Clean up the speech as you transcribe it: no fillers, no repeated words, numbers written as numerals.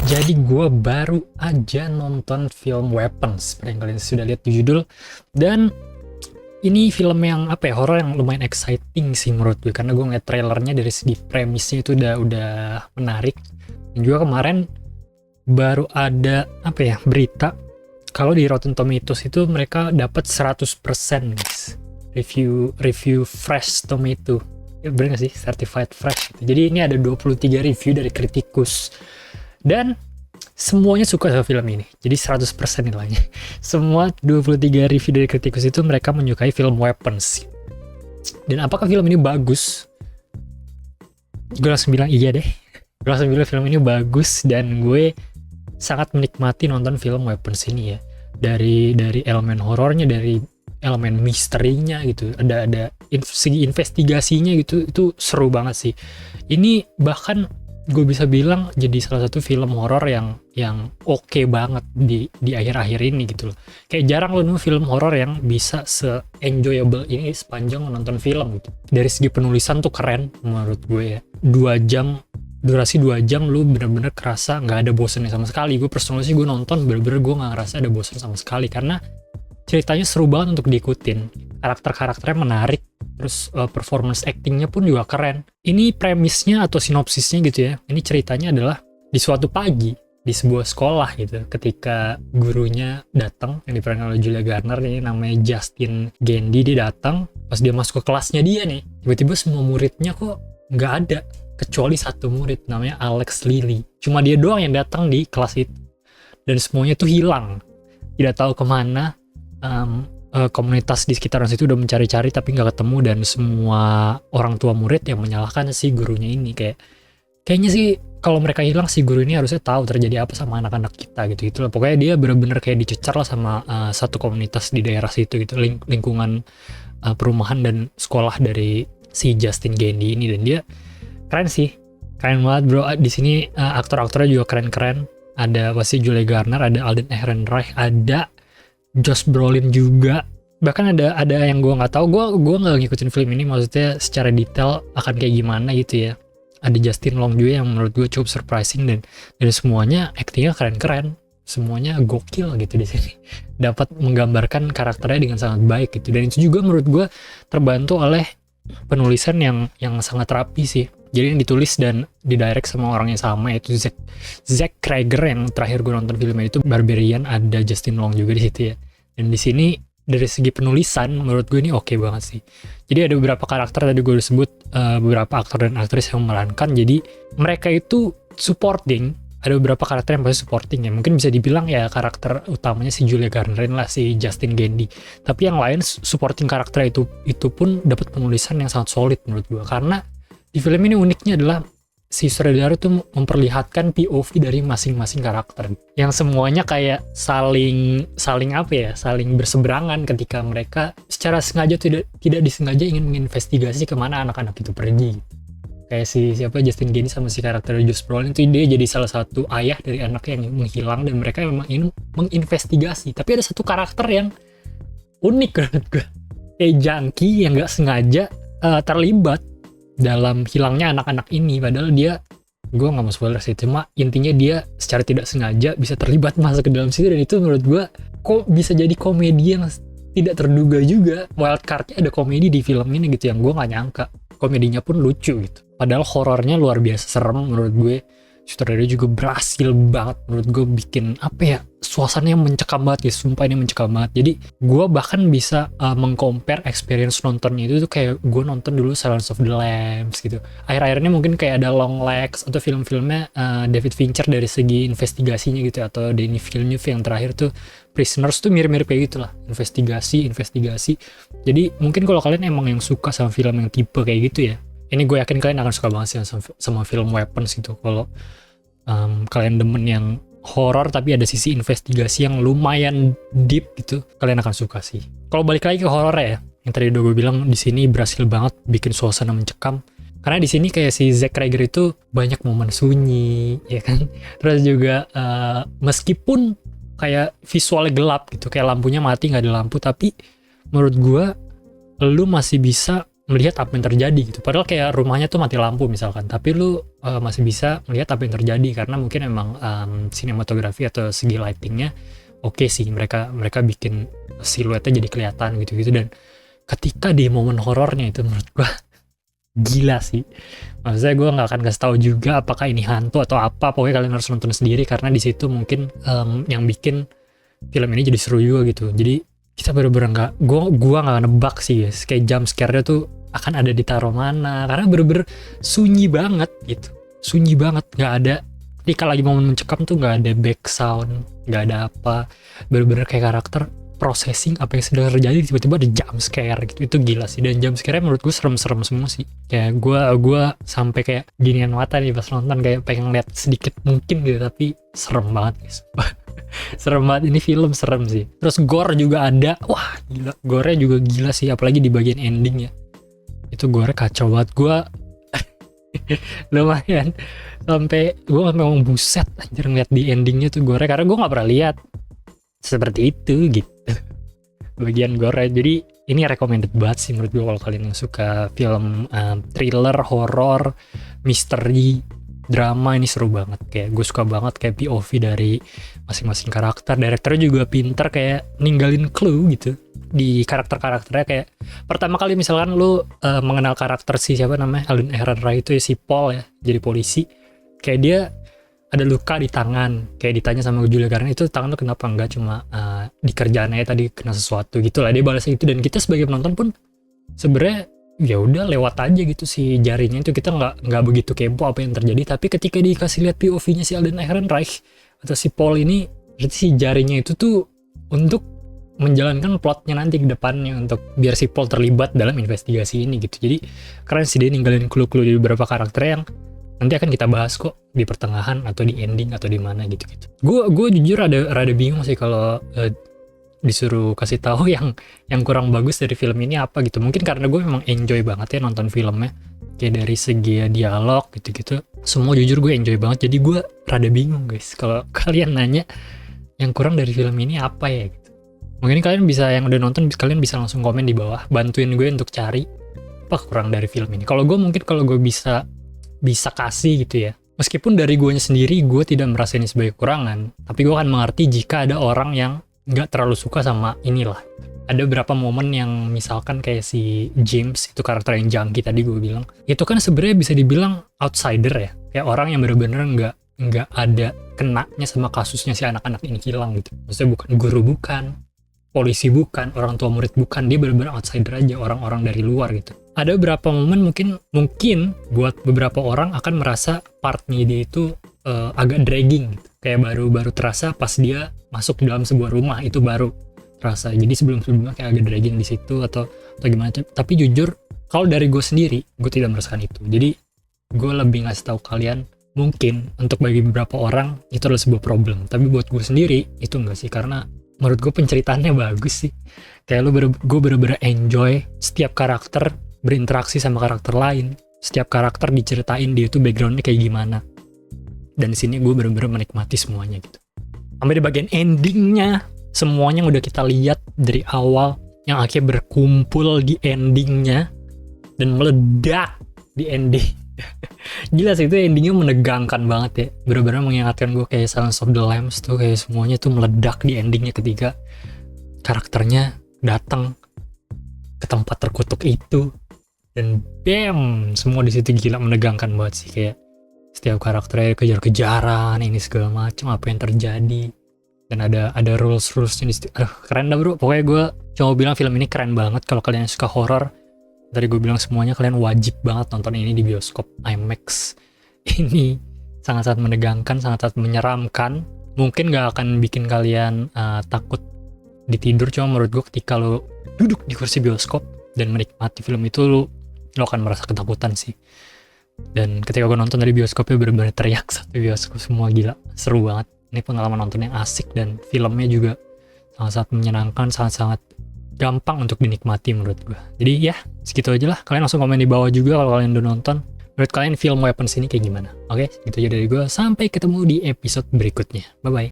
Jadi gue baru aja nonton film Weapons, seperti yang kalian sudah lihat di judul. Dan ini film yang horor yang lumayan exciting sih menurut gue, karena gue ngeliat trailernya dari segi premisnya itu udah menarik. Dan juga kemarin baru ada berita kalau di Rotten Tomatoes itu mereka dapat 100% guys. Review fresh tomato. Ya bener gak sih? Certified fresh gitu. Jadi ini ada 23 review dari kritikus. Dan semuanya suka sama film ini. Jadi 100% nilainya. Semua 23 review dari kritikus itu mereka menyukai film Weapons. Dan apakah film ini bagus? Gue langsung bilang iya deh. Gue langsung bilang film ini bagus dan gue sangat menikmati nonton film Weapons ini ya. Dari elemen horornya, dari elemen misterinya gitu. Ada segi investigasinya gitu. Itu seru banget sih. Ini bahkan gue bisa bilang jadi salah satu film horor yang oke banget di akhir-akhir ini gitu loh. Kayak jarang lo nemu film horor yang bisa se-enjoyable ini sepanjang nonton film gitu. Dari segi penulisan tuh keren menurut gue ya. 2 jam, durasi 2 jam lu bener-bener kerasa nggak ada bosannya sama sekali. Gue personally sih gue nonton bener-bener gue nggak ngerasa ada bosan sama sekali karena ceritanya seru banget untuk diikutin. Karakter-karakternya menarik, terus performance actingnya pun juga keren. Ini premisnya atau sinopsisnya gitu ya. Ini ceritanya adalah di suatu pagi di sebuah sekolah gitu, ketika gurunya datang yang diperankan oleh Julia Garner ini namanya Justin Gandy. Dia datang pas dia masuk ke kelasnya dia nih, tiba-tiba semua muridnya kok nggak ada kecuali satu murid namanya Alex Lilly. Cuma dia doang yang datang di kelas itu dan semuanya tuh hilang, tidak tahu kemana. Komunitas di sekitaran situ udah mencari-cari tapi nggak ketemu, dan semua orang tua murid yang menyalahkan si gurunya ini. Kayaknya sih kalau mereka hilang si guru ini harusnya tahu terjadi apa sama anak-anak kita gitu lah. Pokoknya dia bener-bener kayak dicecar lah sama satu komunitas di daerah situ gitu, lingkungan perumahan dan sekolah dari si Justin Gandy ini. Dan dia keren sih, keren banget bro. Di sini aktor-aktornya juga keren-keren. Ada pasti Julia Garner, ada Alden Ehrenreich, ada Josh Brolin juga. Bahkan ada yang gue nggak tahu, gue nggak ngikutin film ini maksudnya secara detail akan kayak gimana gitu ya. Ada Justin Long juga yang menurut gue cukup surprising, dan semuanya aktingnya keren-keren, semuanya gokil gitu di sini. Dapat menggambarkan karakternya dengan sangat baik gitu, dan itu juga menurut gue terbantu oleh penulisan yang sangat rapi sih. Jadi yang ditulis dan didirect sama orang yang sama, yaitu Zack Cregger. Yang terakhir gue nonton filmnya itu Barbarian, ada Justin Long juga di situ ya. Dan di sini dari segi penulisan menurut gue ini oke banget sih. Jadi ada beberapa karakter tadi gue udah sebut, beberapa aktor dan aktris yang memerankan. Jadi mereka itu supporting. Ada beberapa karakter yang pasti supporting ya. Mungkin bisa dibilang ya karakter utamanya si Julia Garner lah, si Justin Gandy. Tapi yang lain supporting karakter itu pun dapat penulisan yang sangat solid menurut gue. Karena di film ini uniknya adalah si sutradara tuh memperlihatkan POV dari masing-masing karakter yang semuanya kayak saling berseberangan ketika mereka secara sengaja tidak disengaja ingin menginvestigasi kemana anak-anak itu pergi. Kayak Justin Gandy sama si karakter Josh Brolin itu dia jadi salah satu ayah dari anak yang menghilang, dan mereka memang ingin menginvestigasi. Tapi ada satu karakter yang unik menurut gue, kayak junkie yang nggak sengaja terlibat dalam hilangnya anak-anak ini. Padahal gue nggak mau spoiler sih, cuma intinya dia secara tidak sengaja bisa terlibat masuk ke dalam situ. Dan itu menurut gue kok bisa jadi komedi yang tidak terduga juga. Wildcardnya ada komedi di film ini gitu yang gue nggak nyangka. Komedinya pun lucu gitu, padahal horornya luar biasa serem menurut gue. Sutradara juga berhasil banget menurut gue bikin suasananya mencekam banget ya, sumpah ini mencekam banget. Jadi gue bahkan bisa mengcompare experience nontonnya itu tuh kayak gue nonton dulu Silence of the Lambs gitu. Akhir-akhirnya mungkin kayak ada Long Legs atau film-filmnya David Fincher dari segi investigasinya gitu, atau Denis Villeneuve yang terakhir tuh Prisoners tuh mirip-mirip kayak gitu lah, investigasi. Jadi mungkin kalau kalian emang yang suka sama film yang tipe kayak gitu ya, ini gue yakin kalian akan suka banget sih sama film Weapons gitu. Kalau kalian demen yang horor tapi ada sisi investigasi yang lumayan deep gitu, kalian akan suka sih. Kalau balik lagi ke horor ya, yang tadi udah gue bilang, di sini berhasil banget bikin suasana mencekam. Karena di sini kayak si Zack Cregger itu banyak momen sunyi, ya kan. Terus juga meskipun kayak visualnya gelap gitu, kayak lampunya mati, nggak ada lampu, tapi menurut gue lu masih bisa melihat apa yang terjadi gitu. Padahal kayak rumahnya tuh mati lampu misalkan, tapi lu masih bisa melihat apa yang terjadi karena mungkin emang sinematografi atau segi lightingnya oke sih, mereka bikin siluetnya jadi kelihatan gitu-gitu. Dan ketika di momen horornya itu menurut gua gila sih. Maksudnya gue nggak akan kasih tahu juga apakah ini hantu atau apa, pokoknya kalian harus nonton sendiri karena di situ mungkin yang bikin film ini jadi seru juga gitu. Jadi kita bener-bener gua nggak nebak sih guys, kayak jump scare-nya tuh akan ada di taruh mana karena bener-bener sunyi banget gitu, sunyi banget, nggak ada ketika lagi momen mencekam tuh nggak ada back sound, nggak ada apa, bener-bener kayak karakter processing apa yang sedang terjadi, tiba-tiba ada jump scare gitu. Itu gila sih. Dan jump scare menurut gue serem-serem semua sih, kayak gue sampai kayak ginian mata nih pas nonton, kayak pengen lihat sedikit mungkin gitu, tapi serem banget guys. Serem banget, ini film serem sih. Terus gore juga ada, wah gila, gore-nya juga gila sih, apalagi di bagian ending ya, itu gore kacau banget. Gue lumayan sampai gue ngomong buset anjir ngeliat di endingnya tuh gore, karena gue nggak pernah lihat seperti itu gitu bagian gore. Jadi ini recommended banget sih menurut gue kalau kalian yang suka film thriller, horror, misteri, drama. Ini seru banget, kayak gue suka banget kayak POV dari masing-masing karakter. Direkturnya juga pinter kayak ninggalin clue gitu di karakter-karakternya. Kayak pertama kali misalkan lu mengenal karakter si siapa namanya Alden Ehrenreich itu ya, si Paul ya, jadi polisi, kayak dia ada luka di tangan, kayak ditanya sama Julia Garner, itu tangan lu kenapa? Enggak, cuma di kerjaannya tadi kena sesuatu gitu lah, dia balasnya itu. Dan kita sebagai penonton pun sebenarnya ya udah lewat aja gitu si jarinya itu, kita nggak begitu kepo apa yang terjadi. Tapi ketika dikasih lihat POV-nya si Alden Ehrenreich atau si Paul ini, berarti si jarinya itu tuh untuk menjalankan plotnya nanti ke depannya, untuk biar si Paul terlibat dalam investigasi ini gitu. Jadi keren sih dia ninggalin clue-clue di beberapa karakter yang nanti akan kita bahas kok di pertengahan atau di ending atau di mana gitu-gitu. Gue jujur rada bingung sih kalau disuruh kasih tahu yang kurang bagus dari film ini apa gitu. Mungkin karena gue memang enjoy banget ya nonton filmnya, kayak dari segi dialog gitu-gitu semua jujur gue enjoy banget. Jadi gue rada bingung guys kalau kalian nanya yang kurang dari film ini apa ya gitu. Mungkin kalian bisa, yang udah nonton kalian bisa langsung komen di bawah, bantuin gue untuk cari apa kurang dari film ini. Kalau gue mungkin kalau gue bisa kasih gitu ya, meskipun dari gue sendiri gue tidak merasa ini sebagai kekurangan, tapi gue akan mengerti jika ada orang yang nggak terlalu suka sama inilah. Ada beberapa momen yang misalkan kayak si James itu karakter yang junkie tadi gue bilang, itu kan sebenarnya bisa dibilang outsider ya, kayak orang yang bener-bener nggak ada kenanya sama kasusnya si anak-anak ini hilang gitu. Maksudnya bukan guru, bukan polisi, bukan orang tua murid, bukan, dia bener-bener outsider aja, orang-orang dari luar gitu. Ada beberapa momen mungkin buat beberapa orang akan merasa partnya dia itu agak dragging gitu. Kayak baru terasa pas dia masuk dalam sebuah rumah, itu baru terasa. Jadi sebelum-sebelumnya kayak agak dragging di situ atau gimana. Tapi jujur kalau dari gue sendiri, gue tidak merasakan itu. Jadi gue lebih ngasih tahu kalian, mungkin untuk bagi beberapa orang itu adalah sebuah problem, tapi buat gue sendiri itu enggak sih, karena menurut gue penceritaannya bagus sih. Kayak gue bener-bener enjoy setiap karakter berinteraksi sama karakter lain, setiap karakter diceritain dia tuh backgroundnya kayak gimana. Dan di sini gue bener-bener menikmati semuanya gitu. Sampai di bagian endingnya, semuanya udah kita lihat dari awal, yang akhirnya berkumpul di endingnya dan meledak di ending. Gila sih, itu endingnya menegangkan banget ya, bener-bener mengingatkan gue kayak Silence of the Lambs tuh, kayak semuanya tuh meledak di endingnya ketika karakternya datang ke tempat terkutuk itu dan bam, semua di situ gila menegangkan banget sih. Kayak setiap karakternya kejar-kejaran ini segala macam, apa yang terjadi, dan ada rules-rulesnya di situ. Keren dah bro, pokoknya gue cuma bilang film ini keren banget. Kalau kalian suka horror, tadi gue bilang semuanya, kalian wajib banget nonton ini di bioskop IMAX. Ini sangat-sangat menegangkan, sangat-sangat menyeramkan. Mungkin gak akan bikin kalian takut ditidur, cuma menurut gue ketika lo duduk di kursi bioskop dan menikmati film itu, lo akan merasa ketakutan sih. Dan ketika gue nonton dari bioskopnya bener-bener teriak satu bioskop semua, gila seru banget. Ini pengalaman nonton yang asik dan filmnya juga sangat-sangat menyenangkan, sangat-sangat gampang untuk dinikmati menurut gue. Jadi ya segitu aja lah, kalian langsung komen di bawah juga kalau kalian udah nonton. Menurut kalian film Weapons ini kayak gimana? Oke, gitu aja dari gue. Sampai ketemu di episode berikutnya. Bye bye.